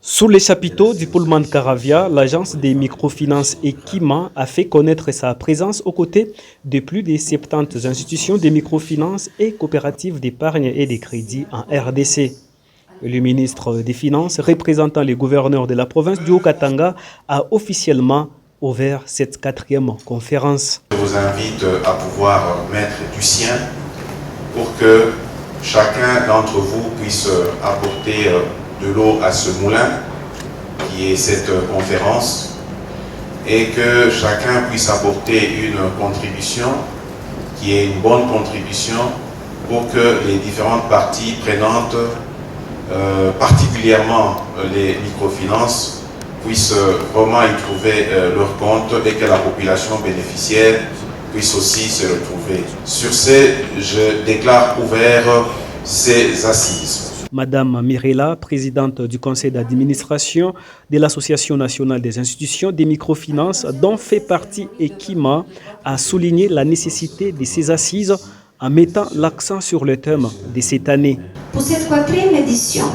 Sous les chapiteaux du Pullman Caravia, l'agence des microfinances Equima a fait connaître sa présence aux côtés de plus de 70 institutions de microfinances et coopératives d'épargne et de crédit en RDC. Le ministre des Finances, représentant les gouverneurs de la province du Haut-Katanga, a officiellement ouvert cette 4e conférence. Je vous invite à pouvoir mettre du sien pour que chacun d'entre vous puisse apporter de l'eau à ce moulin qui est cette conférence et que chacun puisse apporter une contribution qui est une bonne contribution pour que les différentes parties prenantes, particulièrement les microfinances, puissent vraiment y trouver leur compte et que la population bénéficiaire puisse aussi se retrouver. Sur ce, je déclare ouvert ces assises. Madame Mirela, présidente du conseil d'administration de l'Association nationale des institutions des microfinances, dont fait partie Equima, a souligné la nécessité de ces assises en mettant l'accent sur le thème de cette année. Pour cette 4e édition,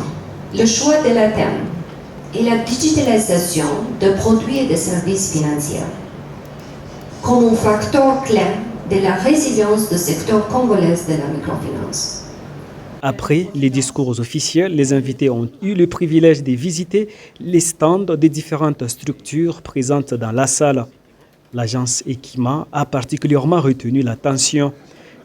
le choix de la thème est la digitalisation de produits et de services financiers comme un facteur clé de la résilience du secteur congolais de la microfinance. Après les discours officiels, les invités ont eu le privilège de visiter les stands des différentes structures présentes dans la salle. L'agence Equima a particulièrement retenu l'attention.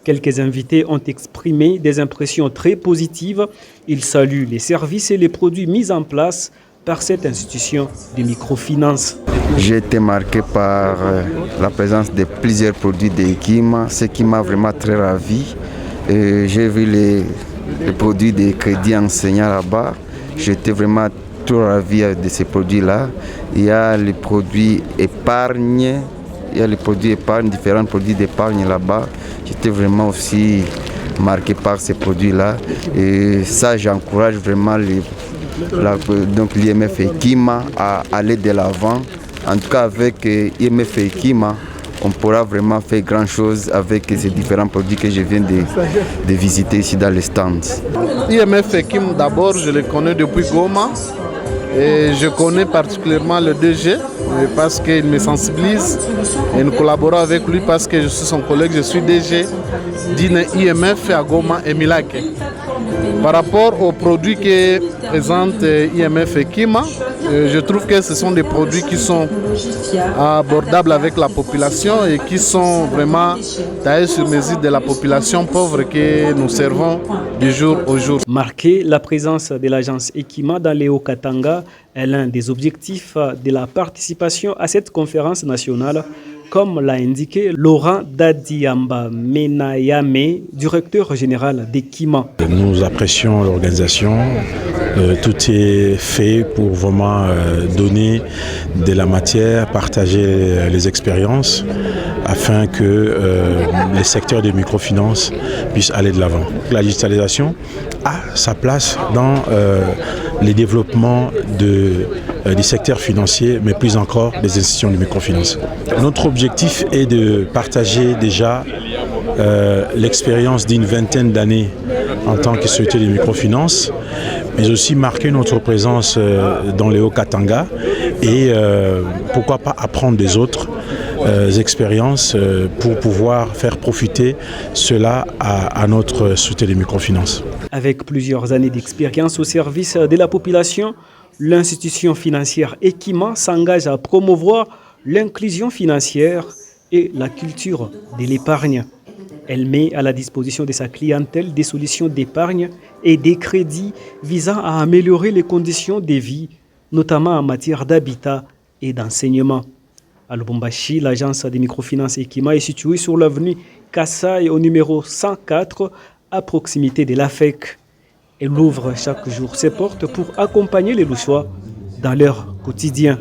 Quelques invités ont exprimé des impressions très positives. Ils saluent les services et les produits mis en place par cette institution de microfinance. J'ai été marqué par la présence de plusieurs produits d'Equima, ce qui m'a vraiment très ravi. J'ai vu les produits de crédit enseignant là-bas. J'étais vraiment tout ravi de ces produits-là. Il y a les produits épargne, différents produits d'épargne là-bas. J'étais vraiment aussi marqué par ces produits-là. Et ça, j'encourage vraiment l'IMF Equima à aller de l'avant. En tout cas, avec IMF Equima, on pourra vraiment faire grand chose avec ces différents produits que je viens de visiter ici dans les stands. IMF Equima, d'abord, je le connais depuis Goma et je connais particulièrement le DG parce qu'il me sensibilise et nous collaborons avec lui parce que je suis son collègue, je suis DG d'une IMF à Goma et Milake. Par rapport aux produits que présente IMF Equima, je trouve que ce sont des produits qui sont abordables avec la population et qui sont vraiment taillés sur mesure de la population pauvre que nous servons du jour au jour. Marquer la présence de l'agence Equima dans les Haut-Katanga est l'un des objectifs de la participation à cette conférence nationale, comme l'a indiqué Laurent Dadiamba Menayame, directeur général d'Equima. Nous apprécions l'organisation. Tout est fait pour vraiment donner de la matière, partager les expériences afin que les secteurs des microfinances puissent aller de l'avant. La digitalisation a sa place dans les développements du secteur financier, mais plus encore des institutions de microfinance. Notre objectif est de partager déjà l'expérience d'une vingtaine d'années en tant que société de microfinance, mais aussi marquer notre présence dans les Haut-Katanga et pourquoi pas apprendre des autres expériences pour pouvoir faire profiter cela à notre société de microfinance. Avec plusieurs années d'expérience au service de la population, l'institution financière Equima s'engage à promouvoir l'inclusion financière et la culture de l'épargne. Elle met à la disposition de sa clientèle des solutions d'épargne et des crédits visant à améliorer les conditions de vie, notamment en matière d'habitat et d'enseignement. À Lubumbashi, l'agence des microfinances Equima est située sur l'avenue Kassai au numéro 104 à proximité de l'AFEC. Elle ouvre chaque jour ses portes pour accompagner les Louchois dans leur quotidien.